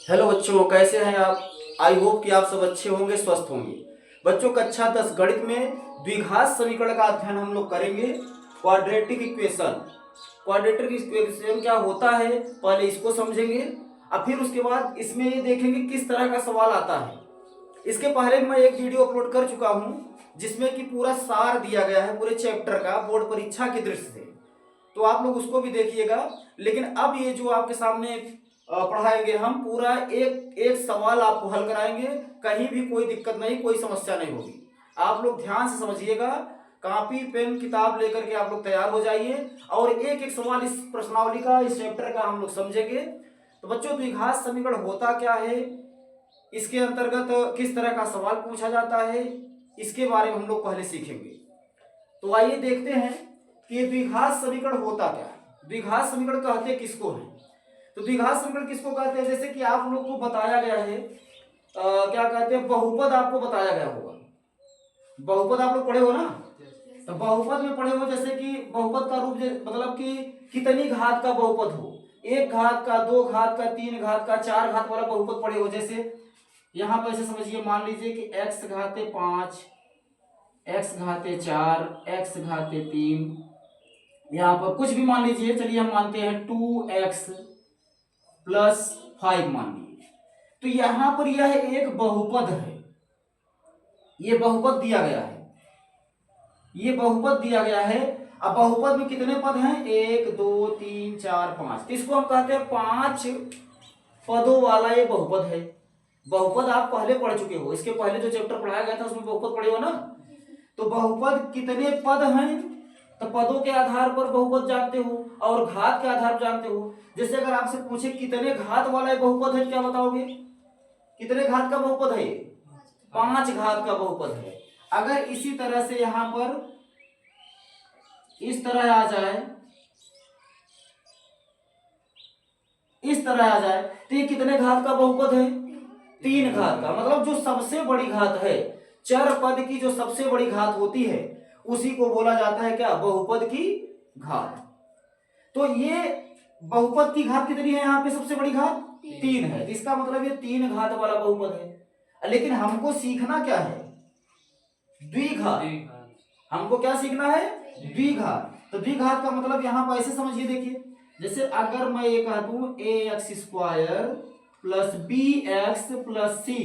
Hello बच्चों, कैसे हैं आप। आई होप कि आप सब अच्छे होंगे, स्वस्थ होंगे। बच्चों, कक्षा 10 गणित में द्विघात समीकरण का अध्ययन हम लोग करेंगे। Quadratic equation. क्वाड्रेटिक इक्वेशन क्या होता है, पहले इसको समझेंगे और फिर उसके बाद इसमें ये देखेंगे किस तरह का सवाल आता है। इसके पहले मैं एक वीडियो अपलोड कर चुका हूँ जिसमें कि पूरा सार दिया गया है पूरे चैप्टर का बोर्ड परीक्षा की दृष्टि से, तो आप लोग उसको भी देखिएगा। लेकिन अब ये जो आपके सामने पढ़ाएंगे, हम पूरा एक एक सवाल आपको हल कराएंगे। कहीं भी कोई दिक्कत नहीं, कोई समस्या नहीं होगी। आप लोग ध्यान से समझिएगा, कॉपी पेन किताब लेकर के आप लोग तैयार हो जाइए और एक एक सवाल इस प्रश्नावली का, इस चैप्टर का हम लोग समझेंगे। तो बच्चों, द्विघात समीकरण होता क्या है, इसके अंतर्गत किस तरह का सवाल पूछा जाता है, इसके बारे में हम लोग पहले सीखेंगे। तो आइए देखते हैं कि द्विघात समीकरण होता क्या है। द्विघात समीकरण कहते किसको है, तो द्विघात समीकरण किसको कहते हैं, जैसे कि आप लोग को बताया गया है क्या कहते हैं, बहुपद आपको बताया गया होगा। बहुपद आप लोग पढ़े हो ना, तो बहुपद में पढ़े हो जैसे कि बहुपद का रूप मतलब कि कितनी घात का बहुपद हो, एक घात का, दो घात का, तीन घात का, चार घात वाला बहुपद पढ़े हो। जैसे यहाँ पर ऐसे समझिए, मान लीजिए कि x घाते 5, x घाते 4, x घाते 3, यहाँ पर कुछ भी मान लीजिए। चलिए हम मानते हैं 2x प्लस 5 मान लीजिए। तो यहां पर यह एक बहुपद है, ये बहुपद दिया गया है, ये बहुपद दिया गया है। अब बहुपद में कितने पद हैं, 1 2 3 4 5, तो इसको हम कहते हैं 5 पदों वाला ये बहुपद है। बहुपद आप पहले पढ़ चुके हो, इसके पहले जो चैप्टर पढ़ाया गया था उसमें बहुपद पढ़े हो ना। तो बहुपद कितने पद हैं, तो पदों के आधार पर बहुपद जानते हो और घात के आधार पर जानते हो। जैसे अगर आपसे पूछे कितने घात वाला बहुपद है, क्या बताओगे, कितने घात का बहुपद है, 5 घात का बहुपद है। अगर इसी तरह से यहां पर इस तरह आ जाए, इस तरह आ जाए, तो ये कितने घात का बहुपद है, 3 घात का। मतलब जो सबसे बड़ी घात है, चर पद की जो सबसे बड़ी घात होती है उसी को बोला जाता है क्या, बहुपद की घात। तो ये बहुपद की घात कितनी है, यहाँ पे सबसे बड़ी घात 3 है, इसका मतलब ये 3 घात वाला बहुपद है। लेकिन हमको सीखना क्या है, द्विघात। हमको क्या सीखना है, द्विघात। तो द्विघात का मतलब यहाँ पर ऐसे समझिए, देखिए जैसे अगर मैं ये कह दूं ax² plus bx plus c,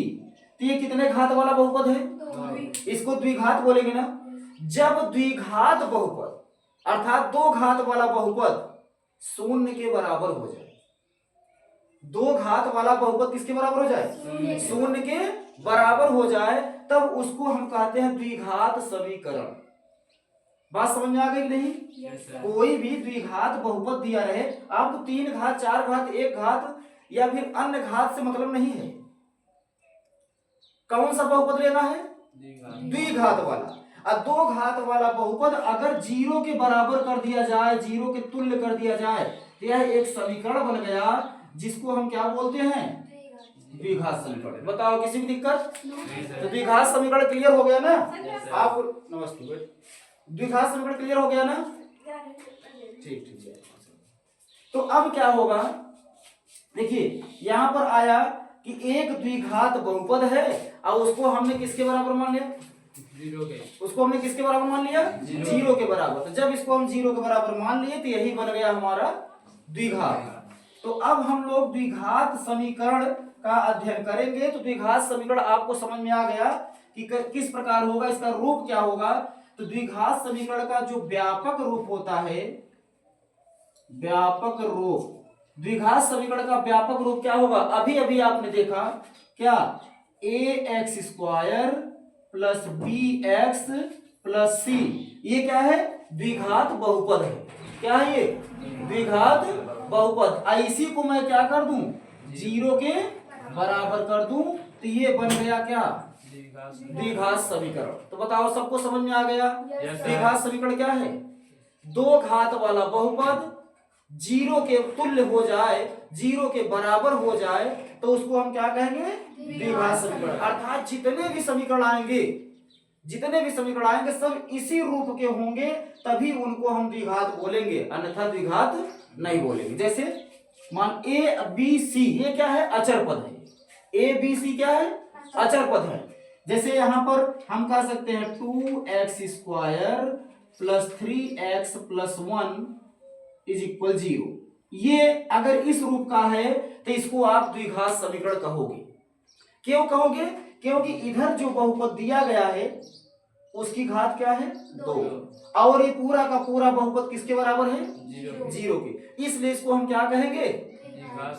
तो ये कितने घात वाला बहुपद है, इसको द्विघात बोलेंगे ना। जब द्विघात बहुपद अर्थात 2 घात वाला बहुपद शून्य के बराबर हो जाए, 2 घात वाला बहुपद किसके बराबर हो जाए, शून्य के बराबर हो जाए, तब उसको हम कहते हैं द्विघात समीकरण। बात समझ में आ गई नहीं। कोई भी द्विघात बहुपद दिया रहे, आपको 3 घात, 4 घात, 1 घात या फिर अन्य घात से मतलब नहीं है। कौन सा बहुपद लेना है, द्विघात वाला। और 2 घात वाला बहुपद अगर 0 के बराबर कर दिया जाए, 0 के तुल्य कर दिया जाए, तो यह एक समीकरण बन गया जिसको हम क्या बोलते हैं, द्विघात समीकरण। बताओ किसी भी दिक्कत, तो द्विघात समीकरण क्लियर हो गया ना आप, नमस्ते। द्विघात समीकरण क्लियर हो गया ना, ठीक ठीक है। तो अब क्या होगा, देखिए यहां पर आया कि एक द्विघात बहुपद है और उसको हमने किसके बराबर मान लिया, 0 के। उसको हमने किसके बराबर मान लिया, 0 के बराबर। तो जब इसको हम 0 के बराबर मान लिए तो यही बन गया हमारा द्विघात। तो अब हम लोग द्विघात समीकरण का अध्ययन करेंगे। तो द्विघात समीकरण आपको समझ में आ गया कि किस प्रकार होगा, इसका रूप क्या होगा। तो द्विघात समीकरण का जो व्यापक रूप होता है, व्यापक रूप, द्विघात समीकरण का व्यापक रूप क्या होगा, अभी अभी आपने देखा क्या, ax² plus bx plus c, ये क्या है, द्विघात बहुपद है। क्या है ये, द्विघात बहुपद। इसी को मैं क्या कर दूं, 0 के बराबर कर दूं, तो ये बन गया क्या, द्विघात समीकरण। तो बताओ सबको समझ में आ गया। द्विघात समीकरण क्या है, 2 घात वाला बहुपद 0 के तुल्य हो जाए, 0 के बराबर हो जाए, तो उसको हम क्या कहेंगे, द्विघात समीकरण। अर्थात जितने भी समीकरण आएंगे, जितने भी समीकरण आएंगे सब इसी रूप के होंगे, तभी उनको हम द्विघात बोलेंगे, अन्यथा द्विघात नहीं बोलेंगे। जैसे मान ए बी सी ये क्या है, अचर पद है। ए बी सी क्या है, अचर पद है। जैसे यहां पर हम कह सकते हैं 2x² plus 3x plus 1 is equal 0। ये अगर इस रूप का है तो इसको आप द्विघात समीकरण कहोगे। क्यों कहोगे, क्योंकि इधर जो बहुपद दिया गया है उसकी घात क्या है, 2, और ये पूरा का पूरा बहुपद किसके बराबर है, 0 के। इसलिए इसको हम क्या कहेंगे,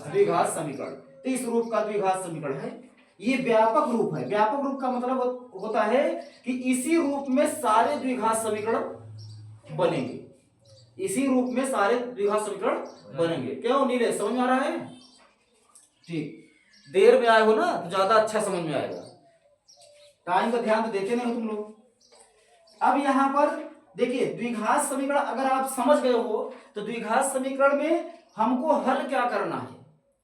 द्विघात समीकरण। तो इस रूप का द्विघात समीकरण है। ये व्यापक रूप है। व्यापक रूप का मतलब होता है कि इसी रूप में सारे द्विघात समीकरण बनेंगे। इसी रूप में सारे द्विघात समीकरण बनेंगे। क्यों नीलेश, समझ में आ रहा है? ठीक, देर में आए हो ना तो ज्यादा अच्छा समझ में आएगा। टाइम का ध्यान तो देते नहीं हो तुम लोग। अब यहां पर देखिए द्विघात समीकरण अगर आप समझ गए हो तो द्विघात समीकरण में हमको हल क्या करना है,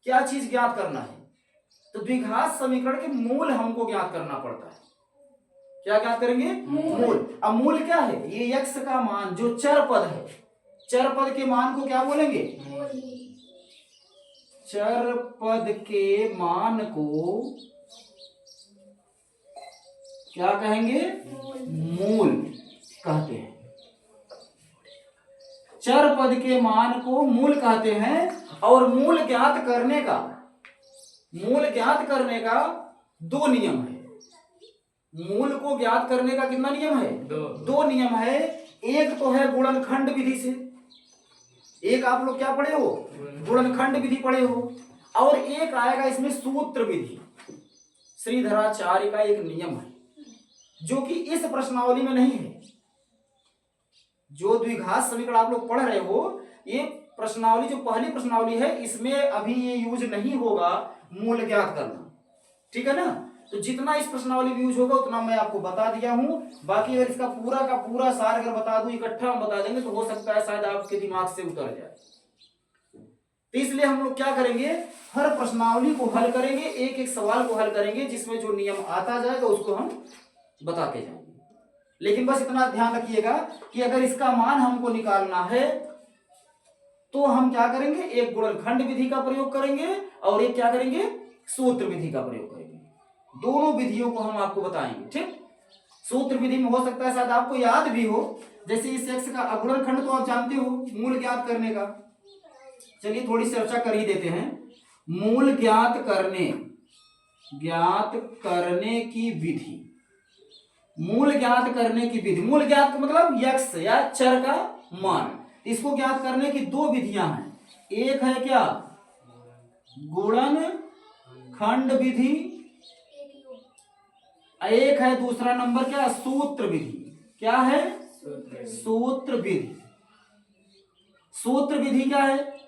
क्या चीज ज्ञात करना है, तो द्विघात समीकरण के मूल हमको ज्ञात करना पड़ता है। क्या ज्ञात करेंगे, मूल। अब मूल क्या है, ये x का मान जो चर पद है, चर पद के मान को क्या बोलेंगे, चर पद के मान को क्या कहेंगे, मूल कहते हैं। चर पद के मान को मूल कहते हैं। और मूल ज्ञात करने का, मूल ज्ञात करने का 2 नियम है। मूल को ज्ञात करने का कितना नियम है, 2 नियम है। एक तो है गुणनखंड विधि से, एक आप लोग क्या पढ़े हो, गुणनखंड विधि पढ़े हो, और एक आएगा इसमें सूत्र विधि। श्रीधराचार्य का एक नियम है जो कि इस प्रश्नावली में नहीं है। जो द्विघात समीकरण आप लोग पढ़ रहे हो, ये प्रश्नावली जो पहली प्रश्नावली है इसमें अभी ये यूज नहीं होगा मूल ज्ञात करना, ठीक है ना। तो जितना इस प्रश्नावली में यूज होगा उतना मैं आपको बता दिया हूं। बाकी अगर इसका पूरा का पूरा सार अगर बता दूं, इकट्ठा हम बता देंगे तो हो सकता है शायद आपके दिमाग से उतर जाए। तो इसलिए हम लोग क्या करेंगे, हर प्रश्नावली को हल करेंगे, एक एक सवाल को हल करेंगे, जिसमें जो नियम आता जाएगा उसको हम बताते जाएंगे। लेकिन बस इतना ध्यान रखिएगा कि अगर इसका मान हमको निकालना है तो हम क्या करेंगे, एक गुणनखंड विधि का प्रयोग करेंगे और एक क्या करेंगे, सूत्र विधि का प्रयोग करेंगे। दोनों विधियों को हम आपको बताएंगे, ठीक। सूत्र विधि में हो सकता है शायद आपको याद भी हो, जैसे इस x का अगुणनखंड तो आप जानते हो मूल ज्ञात करने का। चलिए थोड़ी चर्चा कर ही देते हैं। मूल ज्ञात करने की विधि, मूल ज्ञात करने की विधि, मूल ज्ञात का मतलब x या चर का मान। इसको ज्ञात करने की 2 विधियां हैं। एक है क्या, गुणनखंड विधि, एक है दूसरा नंबर क्या, सूत्र विधि। क्या है, सूत्र विधि। सूत्र विधि क्या है,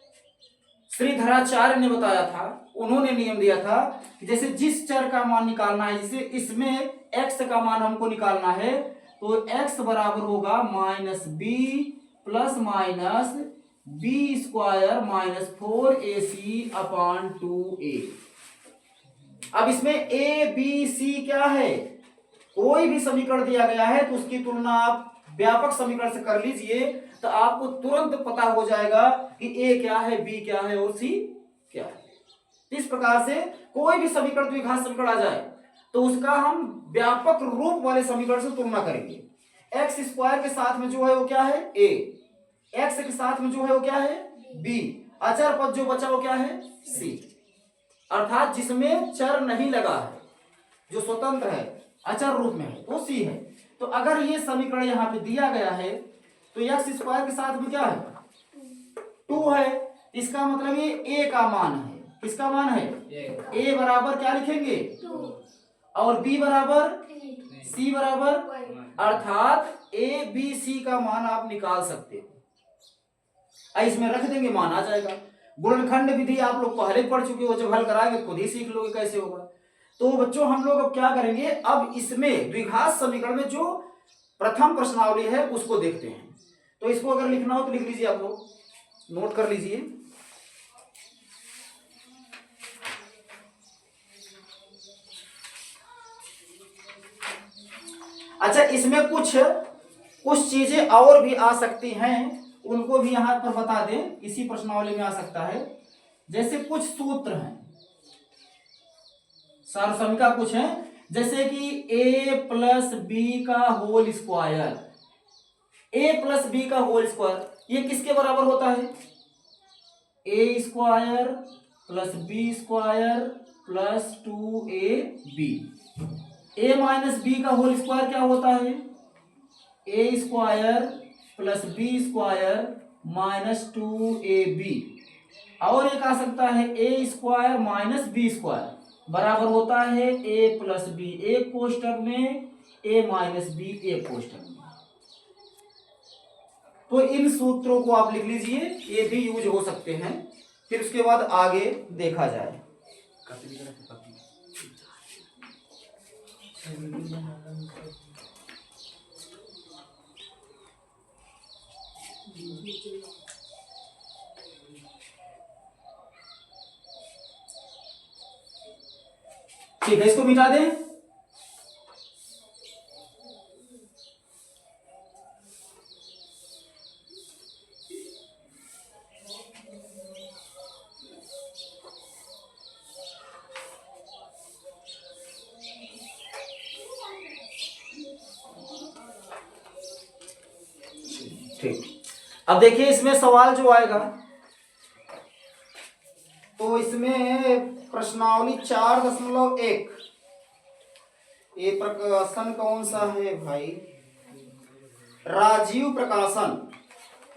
श्रीधराचार्य ने बताया था, उन्होंने नियम दिया था कि जैसे जिस चर का मान निकालना है, जैसे इसमें x का मान हमको निकालना है तो x बराबर होगा -b plus minus b² -4ac/2a। अब इसमें a b c क्या है, कोई भी समीकरण दिया गया है तो उसकी तुलना आप व्यापक समीकरण से कर लीजिए तो आपको तुरंत पता हो जाएगा कि a क्या है, b क्या है और c क्या है। इस प्रकार से कोई भी समीकरण द्विघात समीकरण आ जाए तो उसका हम व्यापक रूप वाले समीकरण से तुलना करेंगे। x² के साथ में जो है वो क्या है, a, x के साथ में जो है वो क्या है, b, अचर पद जो बचा वो क्या है, c, अर्थात जिसमें चर नहीं लगा है, जो स्वतंत्र है, अचर रूप में है तो c है। तो अगर ये समीकरण यहाँ पे दिया गया है तो x² के साथ में क्या है, 2 है। इसका मतलब ये a का मान है, किसका मान है, a बराबर क्या लिखेंगे 2 और b बराबर c बराबर, अर्थात a b c का मान आप निकाल सकते हो। इसमें रख देंगे, मान आ जाएगा। गुणनखंड विधि आप लोग पहले पढ़ चुके हो, जब हल कराएंगे खुद ही सीख लोगे कैसे होगा। तो बच्चों हम लोग अब क्या करेंगे, अब इसमें द्विघात समीकरण में जो प्रथम प्रश्नावली है उसको देखते हैं। तो इसको अगर लिखना हो तो लिख लीजिए, आप लोग नोट कर लीजिए। अच्छा, इसमें कुछ चीजें और भी आ सकती हैं, उनको भी यहां पर बता दें, इसी प्रश्नावली में आ सकता है। जैसे कुछ सूत्र हैं, सार्वसमिका कुछ है, जैसे कि a प्लस बी का whole square, a plus B का होल स्क्वायर ये किसके बराबर होता है? a square plus B square plus 2ab। a minus B का होल स्क्वायर क्या होता है? a square plus B square minus 2ab। और एक आ सकता है a square minus B square बराबर होता है a प्लस बी एक कोष्टक में, a माइनस बी एक कोष्टक में। तो इन सूत्रों को आप लिख लीजिए, ये भी यूज हो सकते हैं, फिर उसके बाद आगे देखा जाए। ठीक है, इसको मिटा दें। ठीक, अब देखिए इसमें सवाल जो आएगा, तो इसमें प्रश्नावली 4.1, ये प्रकाशन कौन सा है भाई? राजीव प्रकाशन,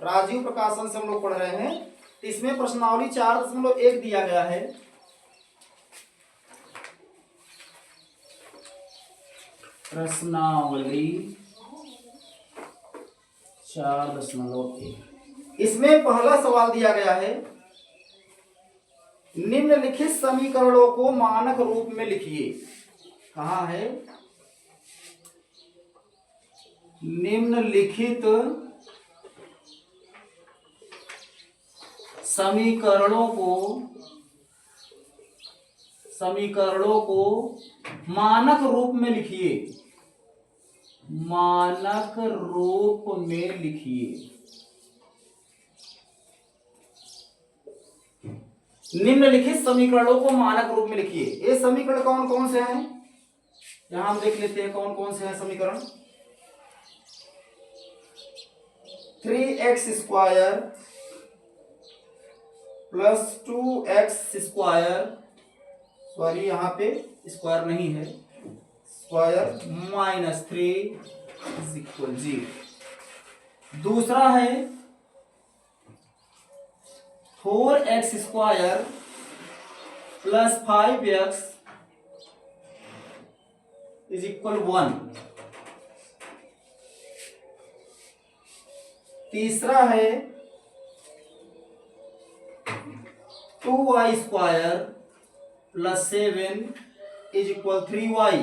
राजीव प्रकाशन से हम लोग पढ़ रहे हैं। तो इसमें प्रश्नावली 4.1 दिया गया है। प्रश्नावली 4.1, इसमें पहला सवाल दिया गया है, निम्नलिखित समीकरणों को मानक रूप में लिखिए। कहाँ है? निम्नलिखित समीकरणों को मानक रूप में लिखिए, मानक रूप में लिखिए। निम्नलिखित समीकरणों को मानक रूप में लिखिए। ये समीकरण कौन कौन से हैं? यहां हम देख लेते हैं कौन कौन से हैं समीकरण। 3x square plus 2x square, sorry यहां पे स्क्वायर नहीं है, स्क्वायर माइनस 3 इज इक्वल 0। दूसरा है 4x square plus 5x is equal 1। तीसरा है 2y square plus 7 is equal 3y।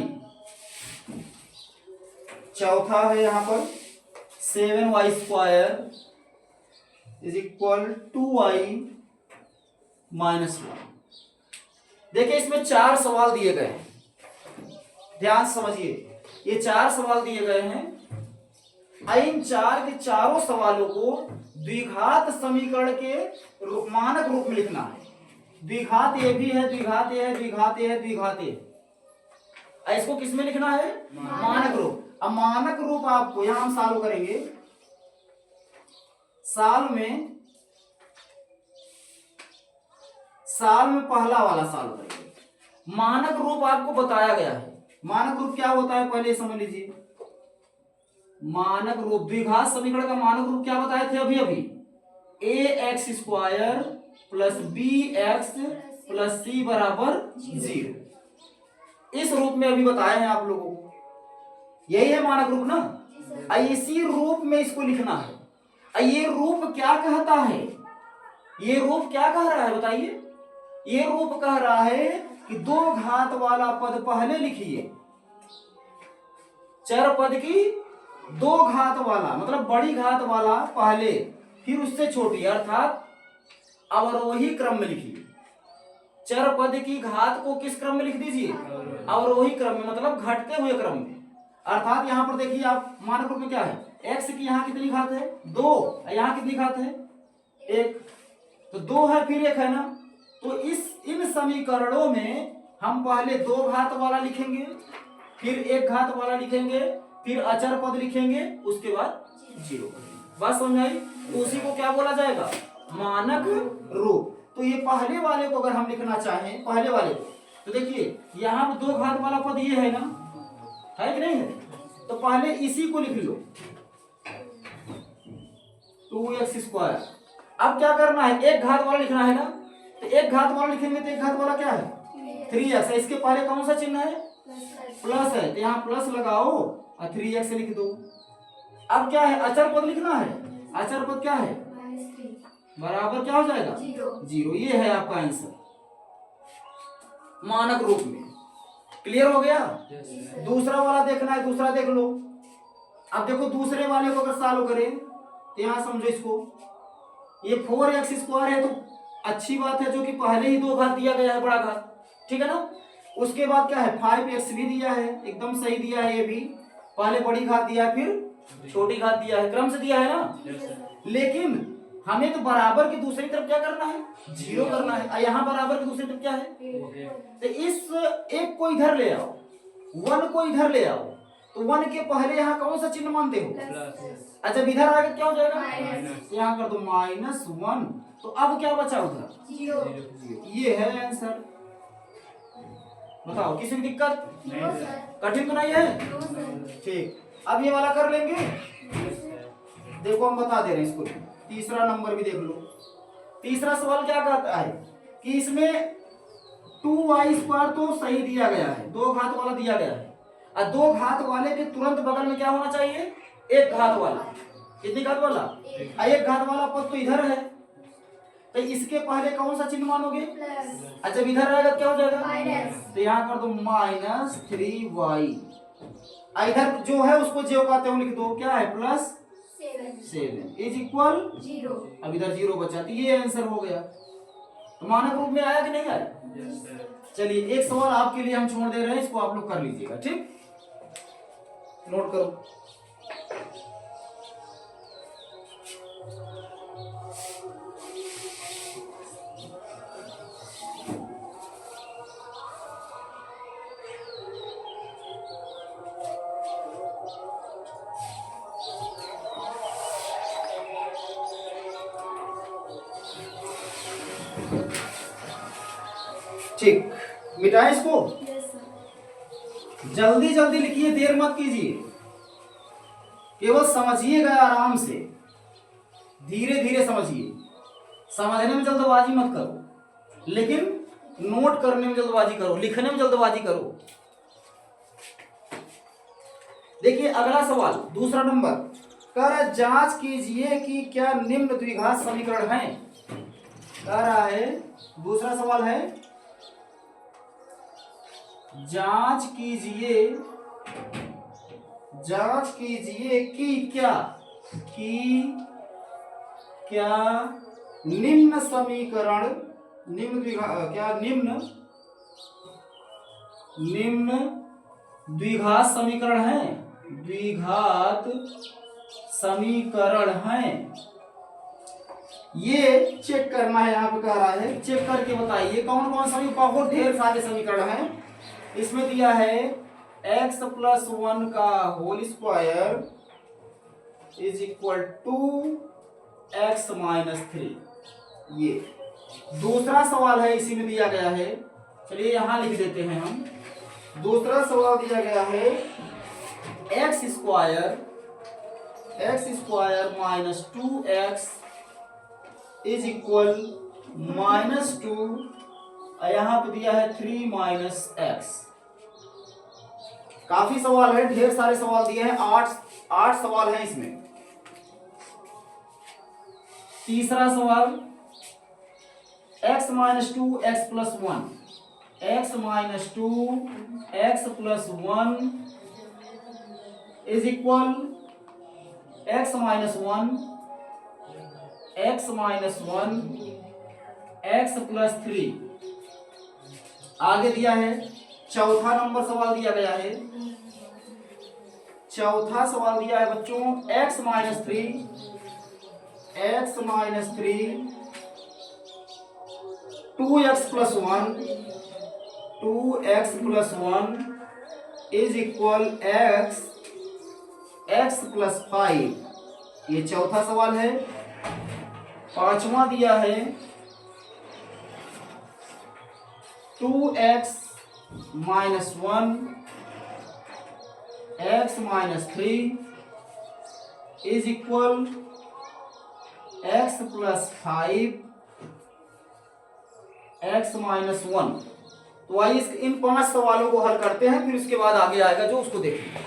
चौथा है यहां पर 7y square is equal 2y minus 1। देखिए इसमें 4 सवाल दिए गए हैं, ध्यान से समझिए। ये 4 सवाल दिए गए हैं। इन 4 के चारों सवालों को द्विघात समीकरण के मानक रूप में लिखना है। द्विघात ए भी है, द्विघात ए है, द्विघात ए है, द्विघात ए। इसको किस में लिखना है? मानक रूप। अब मानक रूप आपको यहां हम सॉल्व करेंगे। साल में पहला वाला सॉल्व करेंगे। मानक रूप आपको बताया गया है। मानक रूप क्या होता है पहले समझ लीजिए। मानक रूप, द्विघात समीकरण का मानक रूप क्या बताए थे अभी? ax square plus bx plus c बराबर 0। इस रूप में अभी बताए हैं आप लोगों को। यही है मानक रूप ना। इसी रूप में इसको लिखना है। ये रूप क्या कहता है? ये रूप क्या कह रहा है बताइए? ये रूप कह रहा है कि 2 घात वाला पद पहले लिखिए, चर पद की 2 घात वाला मतलब बड़ी घात वाला पहले, फिर उससे छोटी अर्थात अवरोही क्रम में लिखिए। चर पद की घात को किस क्रम में लिख दीजिए? अवरोही क्रम में, मतलब घटते हुए क्रम में। अर्थात यहां पर देखिए आप मानक रूप में क्या है, x की यहां कितनी घात है? 2। यहां कितनी घात है? 1। तो 2 है फिर 1 है ना, तो इन समीकरणों में हम पहले 2 घात वाला लिखेंगे, फिर 1 घात वाला लिखेंगे, फिर अचर पद लिखेंगे, उसके बाद 0। बात समझ आई? तो उसी को क्या बोला जाएगा? मानक रूप। तो ये पहले वाले को अगर हम लिखना चाहें, पहले वाले को, तो देखिए यहाँ पे 2 घात वाला पद ये है ना, है कि नहीं है? तो पहले इसी को लिख लो 2x²। अब क्या करना है? 1 घात वाला लिखना है ना, तो 1 घात वाला लिखेंगे तो 1 घात वाला क्या है? 3x। इसके पहले कौन सा चिन्ह है? प्लस है, तो यहाँ प्लस लगाओ और 3x लिख दो। अब क्या है? अचर पद लिखना है। अचर पद क्या है? बराबर क्या हो जाएगा? 0। ये है आपका आंसर मानक रूप में। क्लियर हो गया? दूसरा वाला देखना है, दूसरा देख लो। अब देखो दूसरे वाले को अगर सॉल्व करें तो यहाँ समझो इसको, ये 4x² है तो अच्छी बात है, जो कि पहले ही 2 घात दिया गया है, बड़ा घात, ठीक है ना। उसके बाद क्या है? 5x भी दिया है, एकदम सही दिया है। ये भी पहले बड़ी घात दिया है, फिर छोटी घात दिया है, क्रम से दिया है ना। लेकिन हमें तो बराबर की दूसरी तरफ क्या करना है? 0 करना है। यहाँ बराबर की दूसरी तरफ क्या है? तो इस एक को इधर ले आओ, 1 को इधर ले आओ, तो 1 के पहले यहाँ कौन सा चिन्ह मानते हो? अच्छा, इधर आगे क्या हो जाएगा? यहाँ कर दो -1। तो अब क्या बचा उधर? 0। ये है आंसर। बताओ किसी भी दिक्कत? कठिन तो नहीं है? ठीक, अब ये वाला कर लेंगे। देखो हम बता दे रहे हैं इसको। तीसरा नंबर भी देख लो। तीसरा सवाल क्या कहता है कि इसमें 2y² तो सही दिया गया है, 2 घात वाला दिया गया है, और 2 घात वाले के तुरंत बगल में क्या होना चाहिए? 1 घात वाला। कितनी घात वाला? 1 घात वाला पद तो इधर है, तो इसके पहले कौन सा चिन्ह मानोगे? अच्छा, जब इधर रहेगा क्या हो जाएगा? तो यहाँ कर दो -3y। इधर जो है उसको जो कहते हो लिख दो, क्या है? +7 इज इक्वल 0। अब इधर 0 बचा, तो ये आंसर हो गया। तो मानक रूप में आया कि नहीं आया? चलिए, एक सवाल आपके लिए हम छोड़ दे रहे हैं, इसको आप लोग कर लीजिएगा, ठीक? नोट करो। ठीक, मिटाएं इसको। जल्दी जल्दी लिखिए, देर मत कीजिए, केवल समझिएगा आराम से, धीरे धीरे समझिए। समझने में जल्दबाजी मत करो, लेकिन नोट करने में जल्दबाजी करो, लिखने में जल्दबाजी करो। देखिए अगला सवाल, दूसरा नंबर, कर जांच कीजिए कि क्या निम्न द्विघात समीकरण है। कह रहा है, दूसरा सवाल है, जांच कीजिए कि क्या निम्न समीकरण, निम्न द्विघात समीकरण है, द्विघात समीकरण है। ये चेक करना है, यहाँ पे कह रहा है चेक करके बताइए कौन कौन सा, बहुत ढेर सारे समीकरण हैं। इसमें दिया है x+1 का whole square is equal to x-3। ये दूसरा सवाल है, इसी में दिया गया है। चलिए यहाँ लिख देते हैं हम। दूसरा सवाल दिया गया है x square -2x is equal -2, यहाँ पे दिया है 3 - x। काफी सवाल है, ढेर सारे सवाल दिए हैं, 8 सवाल हैं इसमें। तीसरा सवाल x - 2x + 1, x - 2x + 1 is equal x - 1 x + 3। आगे दिया है, चौथा नंबर सवाल दिया गया है। चौथा सवाल दिया है बच्चों x - 3 2x+1 is equal x+5। ये चौथा सवाल है। पांचवा दिया है 2x-1 x-3 is equal x+5 x-1। तो आइए इन 5 सवालों को हल करते हैं, फिर उसके बाद आगे आएगा जो उसको देखेंगे।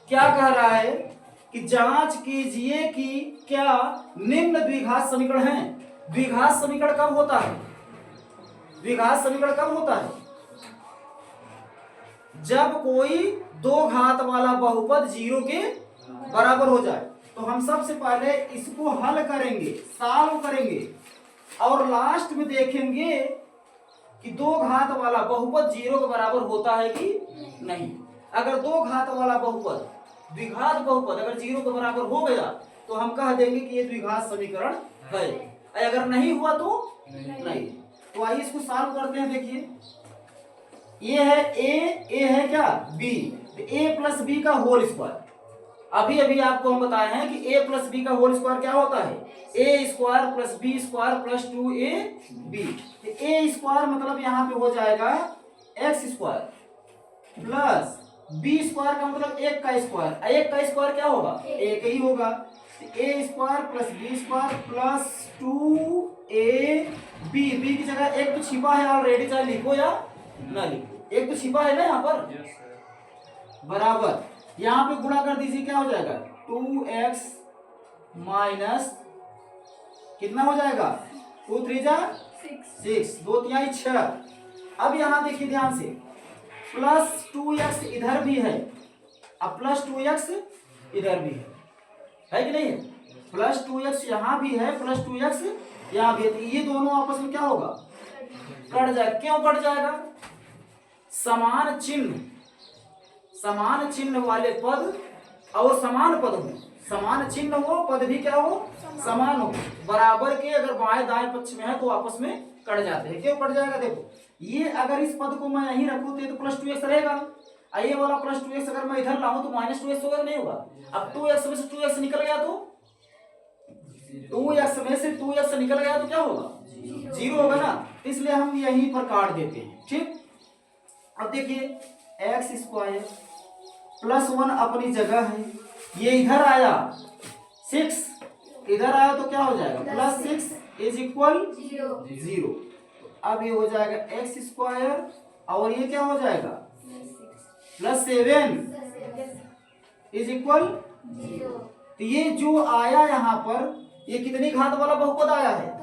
क्या कह रहा है कि जांच कीजिए कि क्या निम्न द्विघात समीकरण है। द्विघात समीकरण कब होता है? द्विघात समीकरण कब होता है? जब कोई दो घात वाला बहुपद 0 के बराबर हो जाए। तो हम सबसे पहले इसको हल करेंगे, सॉल्व करेंगे, और लास्ट में देखेंगे कि दो घात वाला बहुपद 0 के बराबर होता है कि नहीं। अगर दो घात वाला बहुपद, द्विघात बहुपद अगर 0 के बराबर हो गया तो हम कह देंगे कि ये द्विघात समीकरण है। अगर नहीं हुआ तो नहीं। तो आइए इसको सॉल्व करते हैं। देखिए ये है ए है क्या बी, तो a+b का होल स्क्वायर। अभी अभी आपको हम बताए हैं कि a+b का होल स्क्वायर क्या होता है? a² + b² + 2ab। a² मतलब यहाँ पे हो जाएगा x² प्लस b² का मतलब 1 का स्क्वायर। 1 का स्क्वायर क्या होगा? 1 ही होगा। a² + b² + 2ab। b की जगह एक तो छिपा है ऑलरेडी, चाहे लिखो या ना लिखो, एक तो छिपा है ना यहाँ पर, बराबर यहाँ पे गुणा कर दीजिए। क्या हो जाएगा? 2x माइनस कितना हो जाएगा? 2 3 जा 6, 2 3 6। अब यहाँ देखिए ध्यान से, प्लस 2x इधर भी है, अब प्लस 2x इधर भी है कि नहीं है? प्लस 2x यहाँ भी है, प्लस 2x यहाँ भी है। तो ये दोनों आपस में क्या होगा? कट जाएगा। क्यों कट जाएगा? समान चिन्ह वाले पद और समान पद हो, समान चिन्ह हो, पद भी क्या हो? समान हो, बराबर के अगर बाएं दाएं पक्ष में है तो आपस में कट जाते हैं। क्यों कट जाएगा? देखो ये अगर इस पद को मैं यहीं रखूं तो प्लस 2x रहेगा, ये वाला प्लस 2x अगर मैं इधर लाऊं तो माइनस 2x होगा, नहीं होगा? अब 2x में से 2x निकल गया तो 2x में से 2x निकल गया तो क्या होगा? 0 होगा ना। इसलिए हम यहीं पर काट देते हैं। ठीक, अब देखिए x² + 1 अपनी जगह है, ये इधर आया 6, इधर आया तो क्या हो जाएगा? +6 इज इक्वल 0। अब ये हो जाएगा x² और ये क्या हो जाएगा? +7 इज इक्वल 0। तो ये जो आया यहाँ पर, ये कितनी घात वाला बहुपद आया है?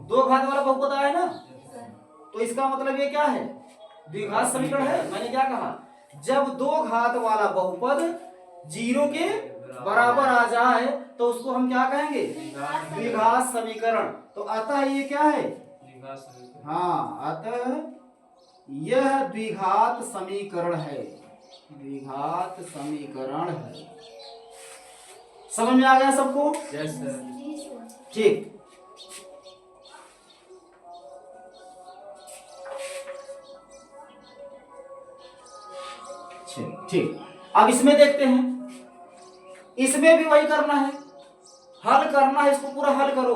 2 घात वाला बहुपद आया है ना। तो इसका मतलब ये क्या है? द्विघात समीकरण है। मैंने क्या कहा? जब दो घात वाला बहुपद 0 के बराबर आ जाए तो उसको हम क्या कहेंगे? द्विघात समीकरण। तो अतः ये क्या है? हाँ, अतः यह द्विघात समीकरण है। द्विघात समीकरण है। समझ में आ गया सबको? Yes sir. ठीक, ठीक। अब इसमें देखते हैं, इसमें भी वही करना है, हल करना है। इसको पूरा हल करो,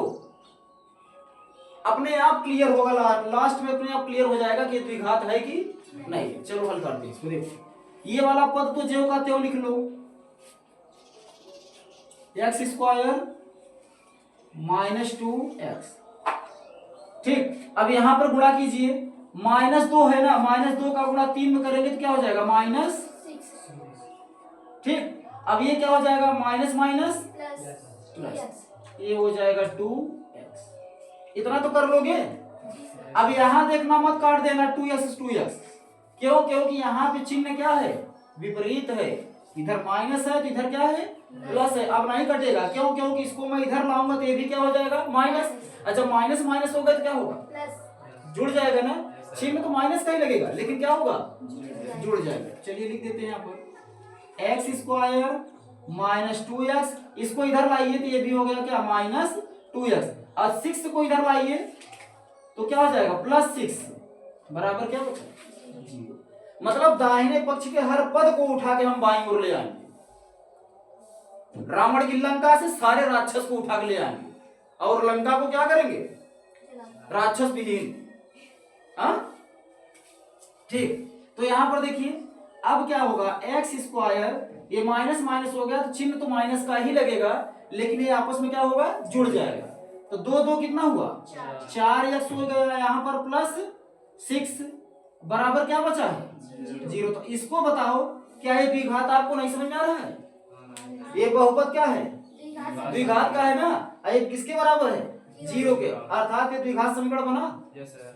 अपने आप क्लियर होगा। लास्ट में अपने आप क्लियर हो जाएगा कि द्विघात है कि नहीं। चलो हल करते हैं इसको। देखो ये वाला पद तो ज्यों का त्यों लिख लो, x² - 2x। ठीक, अब यहां पर गुणा कीजिए। -2 है ना, -2 का गुणा 3 में करेंगे तो क्या हो जाएगा? -6। ठीक, अब ये क्या हो जाएगा? माइनस माइनस प्लस, ये हो जाएगा 2x। इतना तो कर लोगे। अब यहां देखना मत काट देना 2x। क्यों? क्योंकि यहाँ पे चिन्ह क्या है? विपरीत है। इधर माइनस है तो इधर क्या है? प्लस है। अब नहीं कटेगा। क्यों? क्योंकि इसको मैं इधर लाऊंगा तो ये भी क्या हो जाएगा? माइनस। अच्छा, माइनस माइनस होगा तो क्या होगा? जुड़ जाएगा ना। चिन्ह तो माइनस का ही लगेगा, लेकिन क्या होगा? जुड़ जाएगा। चलिए लिख देते हैं यहाँ पर x² - 2x। इसको इधर लाइए तो ये भी हो गया क्या? -2x। और 6 को इधर लाइए तो क्या हो जाएगा +6 बराबर क्या बचा 0। मतलब दाहिने पक्ष के हर पद को उठा के हम बाईं ओर ले आएंगे। रावण की लंका से सारे राक्षस को उठा के ले आएंगे और लंका को क्या करेंगे राक्षस विहीन। हाँ ठीक। तो यहां पर देखिए अब क्या होगा x², ये माइनस माइनस हो गया तो चिन्ह तो माइनस का ही लगेगा, लेकिन ये आपस में क्या होगा जुड़ जाएगा। तो 2 2 कितना हुआ 4x हो गया, यहाँ पर +6 बराबर क्या बचा है 0। तो इसको बताओ क्या ये द्विघात आपको नहीं समझ में आ रहा है? ये बहुपद क्या है द्विघात का है ना, ये किसके बराबर है 0 के, अर्थात ये द्विघात समीकरण बना।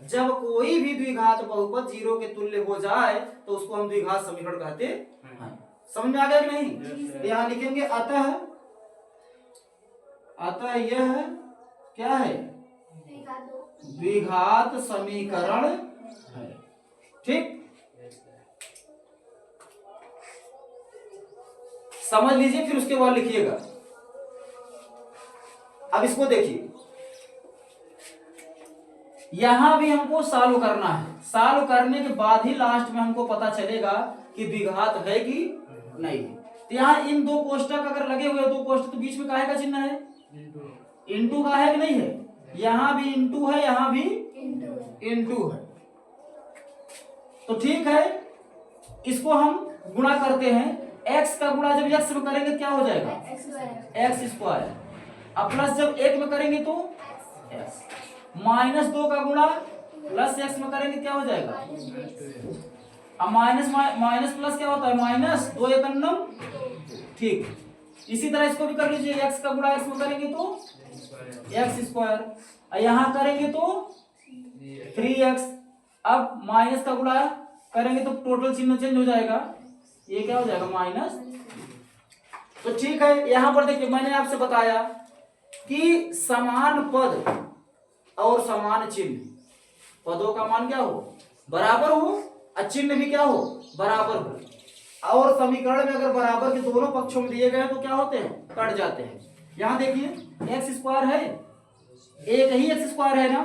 जब कोई भी द्विघात बहुपद 0 के तुल्य हो जाए तो उसको हम द्विघात समीकरण कहते हैं। समझ में आ गया कि नहीं? यहाँ लिखेंगे अतः यह क्या है द्विघात समीकरण है। ठीक, समझ लीजिए फिर उसके बाद लिखिएगा। अब इसको देखिए, यहां भी हमको सॉल्व करना है। सॉल्व करने के बाद ही लास्ट में हमको पता चलेगा कि द्विघात है कि नहीं है। तो यहाँ इन 2 कोष्टक अगर लगे हुए 2 कोष्टक तो बीच में काहे का चिन्ह है इंटू का है कि नहीं है? यहां भी इंटू है, यहां भी इंटू है। तो ठीक है, इसको हम गुणा करते हैं। x का गुणा जब x में करेंगे क्या हो जाएगा x², अब प्लस जब 1 में करेंगे तो x, -2 का गुणा प्लस x में करेंगे क्या हो जाएगा, अब माइनस प्लस क्या होता है -2 1 9। ठीक, इसी तरह इसको भी कर लीजिए, x का गुणा x में करेंगे तो x², यहां करेंगे तो 3x, अब माइनस का गुणा करेंगे तो टोटल चिन्ह चेंज हो जाएगा, ये क्या हो जाएगा माइनस। तो ठीक है, यहां पर देखिए मैंने आपसे बताया कि समान पद और समान चिन्ह, पदों का मान क्या हो बराबर हो और चिन्ह भी क्या हो बराबर हो, और समीकरण में अगर बराबर के दोनों पक्षों में दिए गए तो क्या होते हैं कट जाते हैं। यहां देखिए x² है, एक ही x² है ना,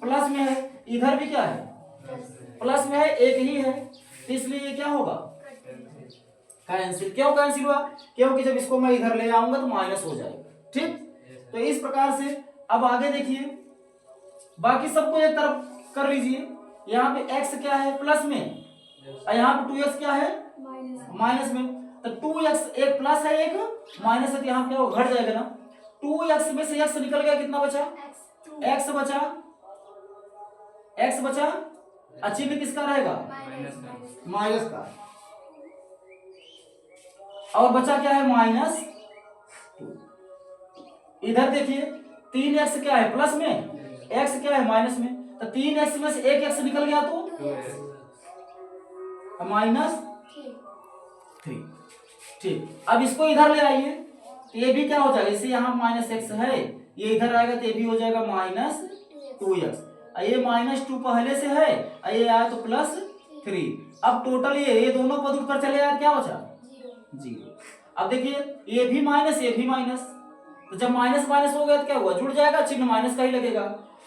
प्लस में है, इधर भी क्या है प्लस में है, एक ही है, तो इसलिए ये क्या होगा कैंसिल। क्यों कैंसिल हुआ? क्योंकि जब इसको मैं इधर ले आऊंगा तो माइनस हो जाएगा। ठीक, तो इस प्रकार से अब आगे देखिए, बाकी सबको एक तरफ कर लीजिए। यहाँ पे x क्या है प्लस में, और यहाँ पे 2x क्या है माइनस में, तो 2x एक प्लस है एक माइनस है, तो यहाँ पे घट जाएगा ना। 2x में से x निकल गया, कितना बचा x बचा, चिन्ह किसका रहेगा माइनस का, और बचा क्या है -2। इधर देखिए 3x क्या है प्लस में, x क्या है माइनस में, तो 3x में से एक x निकल गया तो -3। ठीक, अब इसको इधर ले आइए, तो ये भी क्या हो जाएगा, इसे यहाँ -x है, ये इधर आएगा तो ये भी हो जाएगा -2x, ये -2 पहले से है, ये आया तो +3। अब टोटल ये दोनों पद ऊपर चले आए, क्या बचा 0। अब देखिए ये भी माइनस ये भी माइनस, तो जब माइनस माइनस हो गया तो क्या हुआ जुड़ जाएगा, चिन्ह माइनस का ही लगेगा।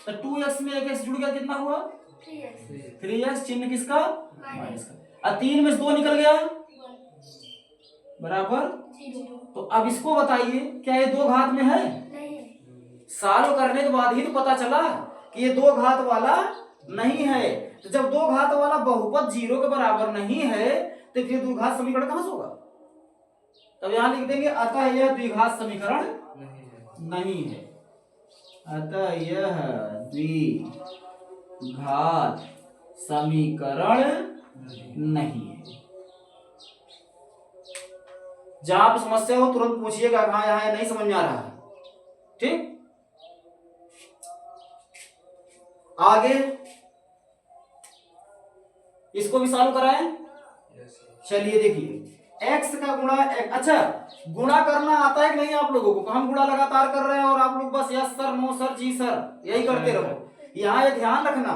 तो 2x में एक x जुड़ गया, कितना हुआ 3x, चिन्ह किसका माइनस का, और 3 में से 2 निकल गया बराबर। तो अब इसको बताइए क्या ये 2 घात में है? सॉल्व करने के बाद ही तो पता चला कि ये 2 घात वाला नहीं है। तो जब 2 घात वाला बहुपद 0 के बराबर नहीं है तो फिर द्विघात समीकरण कहां से होगा? तब यहां लिख देंगे अतः यह द्विघात समीकरण नहीं है, अतः यह द्विघात समीकरण नहीं है। जहां पे समस्या हो तुरंत पूछिएगा, कहां यहाँ नहीं समझ में आ रहा है। ठीक, आगे इसको भी सॉल्व कराएं। चलिए देखिए x का गुणा, अच्छा गुणा करना आता है कि नहीं आप लोगों को? हम गुणा लगातार कर रहे हैं और आप लोग बस यस सर नो सर जी सर यही करते रहो। यहाँ ये ध्यान रखना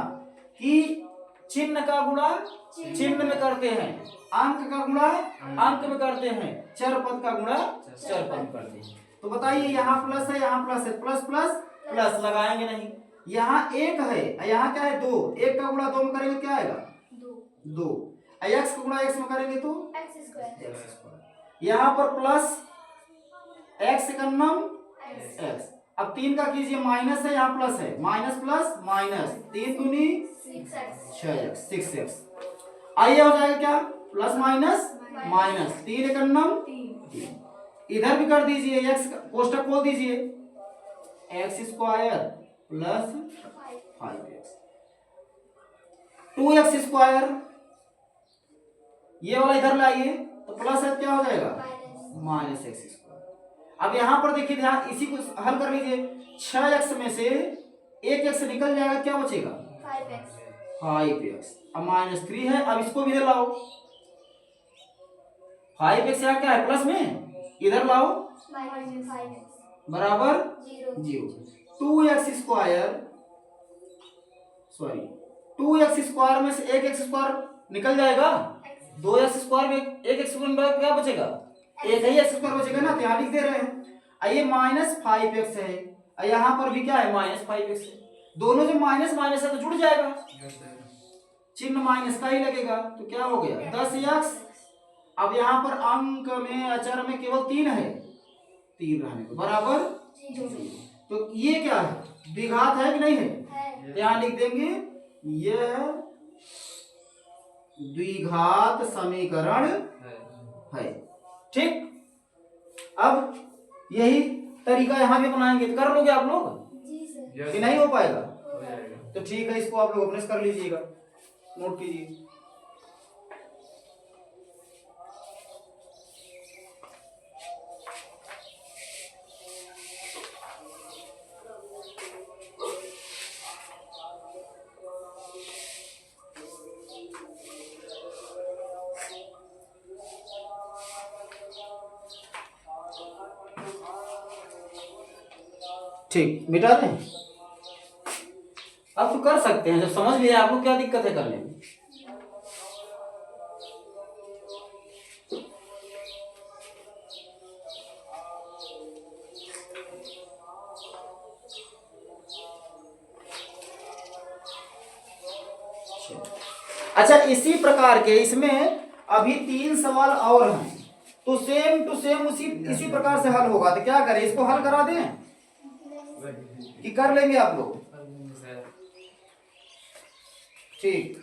कि चिन्ह का गुणा चिन्ह में करते हैं, अंक का गुणा अंक में करते हैं, चर पद का गुणा चर पद करते हैं। तो बताइए यहाँ प्लस है यहाँ प्लस है, प्लस प्लस प्लस लगाएंगे नहीं, यहाँ एक है, यहाँ क्या है 2, एक का गुणा 2 में करेंगे क्या आएगा 2, x का गुणा x में करेंगे तो x², यहाँ पर प्लस x का नम x, अब 3 का कीजिए माइनस है, यहाँ प्लस है, माइनस प्लस माइनस 3 दूनी 6x 6x, आइए हो जाएगा क्या प्लस माइनस माइनस 3 का नम 3, इधर भी कर दीजिए, x कोष्टक खोल दीजिए, x² प्लस 5x 2x², ये वाला इधर लाइए तो प्लस है क्या हो जाएगा माइनस x²। अब यहाँ पर देखिए ध्यान, इसी को हल कर लीजिए, 6x में से 1x निकल जाएगा, क्या बचेगा 5x, अब -3 है, अब इसको भी इधर लाओ, 5x यहाँ क्या है प्लस में, इधर लाओ बराबर 0, 2x² में से 1x² निकल जाएगा, 2x² में 1x² क्या बचेगा, एक ही x² बचेगा ना, तो यहाँ लिख दे रहे हैं। आइए -5x है, यहाँ पर भी क्या है -5x है, दोनों जो माइनस माइनस है तो जुड़ जाएगा, चिन्ह माइनस का ही लगेगा, तो क्या हो गया 10x। अब यहाँ पर अंक में अचर में केवल 3 है, 3 रहने को बराबर, तो ये क्या है द्विघात है कि नहीं है, तो यहाँ लिख देंगे यह द्विघात समीकरण है। ठीक, अब यही तरीका यहाँ भी बनाएंगे, तो कर लोगे आप लोग कि नहीं हो पाएगा, तो ठीक है, इसको आप लोग अपने कर लीजिएगा, नोट कीजिए। ठीक, मिटा दें, अब तो कर सकते हैं, जब समझ लिया आप लोग क्या दिक्कत है करने में। अच्छा, इसी प्रकार के इसमें अभी 3 सवाल और हैं, तो सेम टू सेम इसी प्रकार से हल होगा, तो क्या करें, इसको हल करा दें कि कर लेंगे आप लोग। ठीक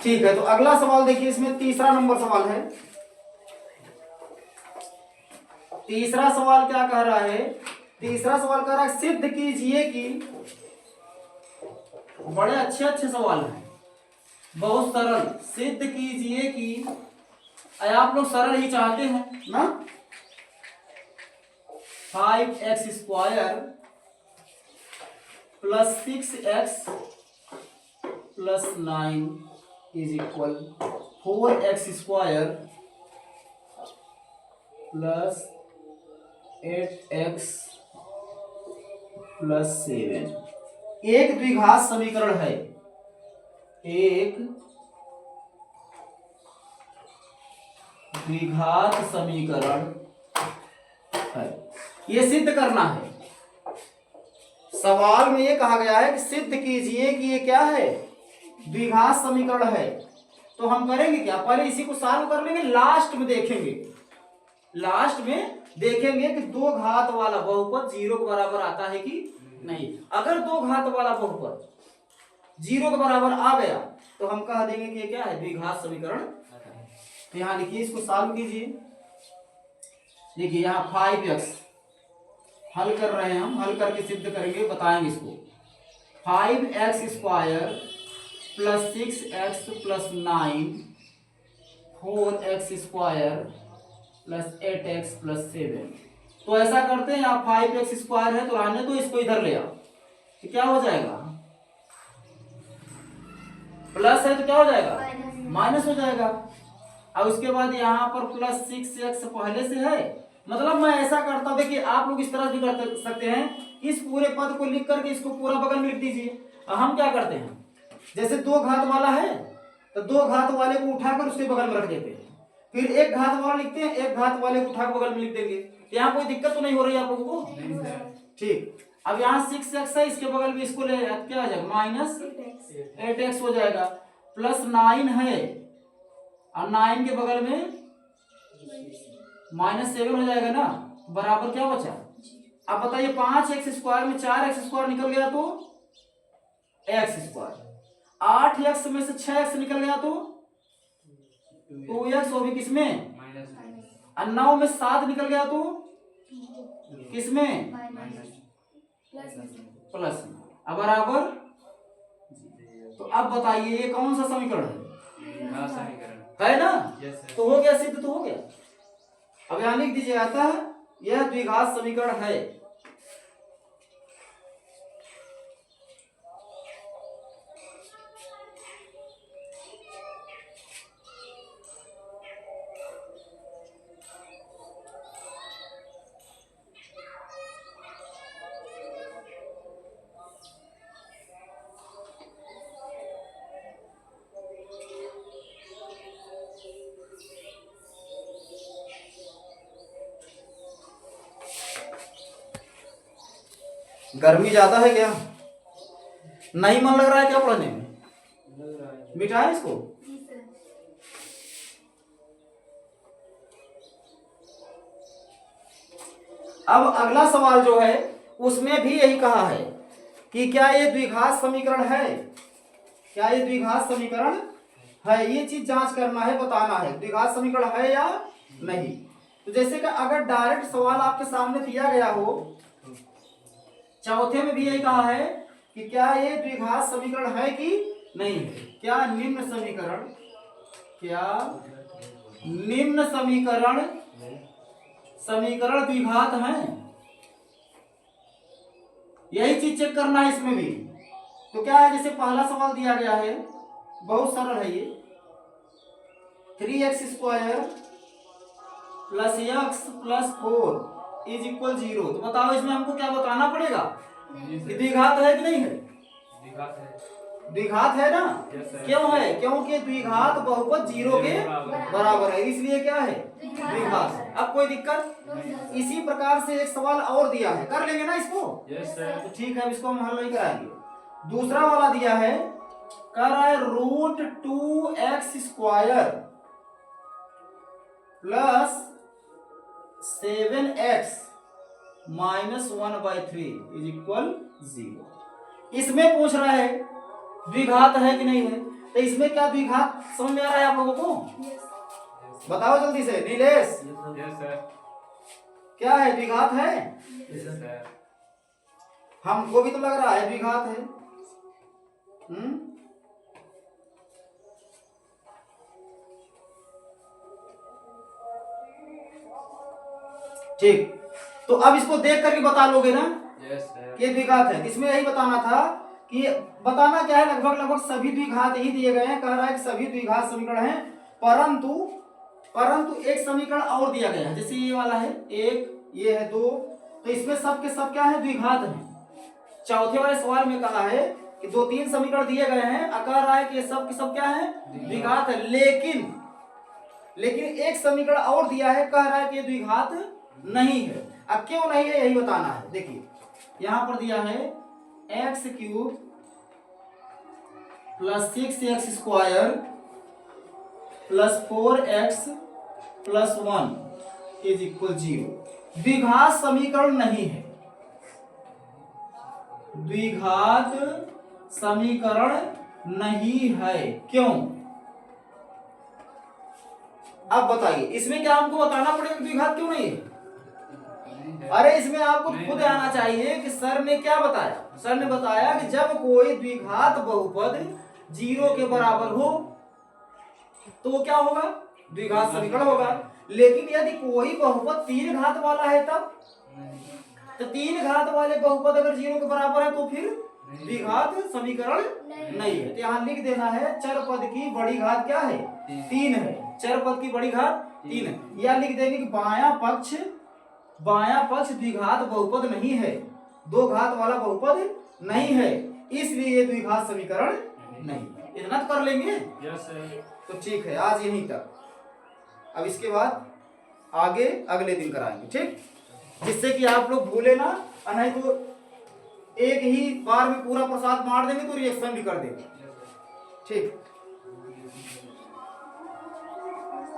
ठीक है, तो अगला सवाल देखिए, इसमें तीसरा नंबर सवाल है। तीसरा सवाल क्या कह रहा है, तीसरा सवाल कह रहा है सिद्ध कीजिए कि, बड़े अच्छे अच्छे सवाल हैं, बहुत सरल, सिद्ध कीजिए कि, आप लोग सरल ही चाहते हैं ना, 5x² plus 6x plus 9 is equal 4x² plus 8x plus 7 एक द्विघात समीकरण है, एक द्विघात समीकरण है, ये सिद्ध करना है। सवाल में ये कहा गया है कि सिद्ध कीजिए कि ये क्या है द्विघात समीकरण है, तो हम करेंगे क्या, पहले इसी को सॉल्व कर लेंगे, लास्ट में देखेंगे, लास्ट में देखेंगे कि 2 घात वाला बहुपद 0 के बराबर आता है कि नहीं। अगर 2 घात वाला बहुपद 0 के बराबर आ गया तो हम कह देंगे कि क्या है द्विघात समीकरण। तो यहाँ लिखिए, इसको सॉल्व कीजिए, देखिए यहाँ 5x हल कर रहे हैं हम, हल करके सिद्ध करेंगे, बताएंगे इसको। 5x² plus 6x plus 9 4x² plus 8x plus 7। तो ऐसा करते हैं, आप 5x² है तो आने तो इसको इधर ले आओ, तो क्या हो जाएगा, प्लस है तो क्या हो जाएगा माइनस हो जाएगा। अब उसके बाद यहाँ पर प्लस 6x पहले से है, मतलब मैं ऐसा करता हूं, देखिए आप लोग इस तरह भी कर सकते हैं, इस पूरे पद को लिख करके इसको पूरा बगल में लिख दीजिए। हम क्या करते हैं, जैसे 2 घात वाला है तो 2 घात वाले को उठाकर उसके बगल में रख देते हैं, फिर एक घात वाला लिखते हैं, एक घात वाले को उठा के बगल में लिख देंगे। यहाँ कोई दिक्कत तो नहीं हो रही आप लोगों को? ठीक। अब यहाँ 6x है, इसके बगल में इसको ले क्या आ जाएगा -8x हो जाएगा, प्लस 9 है और 9 के बगल में -7 हो जाएगा ना, बराबर क्या बचा? अब बताइए 5x² में 4x² निकल गया तो x², 8x में से 6x निकल गया तो 2x, वो भी किसमें? और 9 में 7 निकल गया तो किसमें? प्लस में। अब बराबर। तो अब बताइए ये कौन सा समीकरण है ना? तो हो गया, सिद्ध तो हो गया। अब यहां लिख दीजिए, अतः यह द्विघात समीकरण है। गर्मी ज्यादा है क्या? नहीं मन लग रहा है क्या पढ़ने में? मीठा है इसको? अब अगला सवाल जो है उसमें भी यही कहा है कि क्या ये द्विघात समीकरण है, क्या ये द्विघात समीकरण है, ये चीज जांच करना है, बताना है द्विघात समीकरण है या नहीं। तो जैसे कि अगर डायरेक्ट सवाल आपके सामने दिया गया हो, चौथे में भी यही कहा है कि क्या ये द्विघात समीकरण है कि नहीं है, क्या निम्न समीकरण, क्या निम्न समीकरण द्विघात है, यही चीज चेक करना है इसमें भी। तो क्या है, जैसे पहला सवाल दिया गया है, बहुत सरल है ये, 3x² + x + 4 = 0। तो बताओ इसमें हमको क्या बताना पड़ेगा कि द्विघात है कि नहीं है? द्विघात है ना? क्यों है? क्योंकि द्विघात बहुपद 0 के बराबर है, इसलिए क्या है? द्विघात। अब कोई दिक्कत? इसी प्रकार से एक सवाल और दिया है, कर लेंगे ना इसको? तो ठीक है, इसको हम हल नहीं कराएंगे। दूसरा वाला दिया है, कर रहा है √2x² + 7x - 1/3 = 0। इसमें पूछ रहा है द्विघात है कि नहीं है। तो इसमें क्या द्विघात समझ में आ रहा है आप लोगों को? बताओ जल्दी से नीलेश, क्या है? द्विघात है? हमको भी तो लग रहा है द्विघात है। ठीक। तो अब इसको देख करके बता लोगे ना कि द्विघात है। इसमें यही बताना था कि बताना क्या है, लगभग सभी द्विघात ही दिए गए हैं। कह रहा है कि सभी द्विघात समीकरण हैं, परंतु एक समीकरण और दिया गया है, जैसे ये वाला है 1, ये है 2, तो इसमें सब के सब क्या है? द्विघात है। चौथे वाले सवाल में कहा है कि 2-3 समीकरण दिए गए हैं, कह रहा है कि ये सब के सब क्या है? द्विघात है। लेकिन एक समीकरण और दिया है, कह रहा है कि ये द्विघात नहीं है। अब क्यों नहीं है यही बताना है। देखिए यहां पर दिया है x³ + 6x² + 4x + 1 = 0। द्विघात समीकरण नहीं है, द्विघात समीकरण नहीं है। क्यों? अब बताइए इसमें क्या हमको बताना पड़ेगा द्विघात क्यों नहीं है? अरे इसमें आपको खुद आना चाहिए कि सर ने क्या बताया। सर ने बताया कि जब कोई द्विघात बहुपद 0 के बराबर हो तो वो क्या होगा? द्विघात समीकरण होगा। लेकिन यदि कोई बहुपद 3 घात वाला है तब, तो 3 घात वाले बहुपद अगर 0 के बराबर है तो फिर द्विघात समीकरण नहीं है। तो यहाँ लिख देना है चर पद की बड़ी घात क्या है? 3 है। चर पद की बड़ी घात 3 है। या लिख देंगे कि बायां पक्ष द्विघात बहुपद नहीं है, 2 घात वाला बहुपद नहीं है, इसलिए ये द्विघात समीकरण नहीं। इतना तो कर लेंगे। तो ठीक है, आज यहीं तक। अब इसके बाद आगे अगले दिन कराएंगे, ठीक, जिससे कि आप लोग भूले ना, और नहीं तो एक ही बार में पूरा प्रसाद बांट देंगे तो रिएक्शन भी कर देगा, ठीक।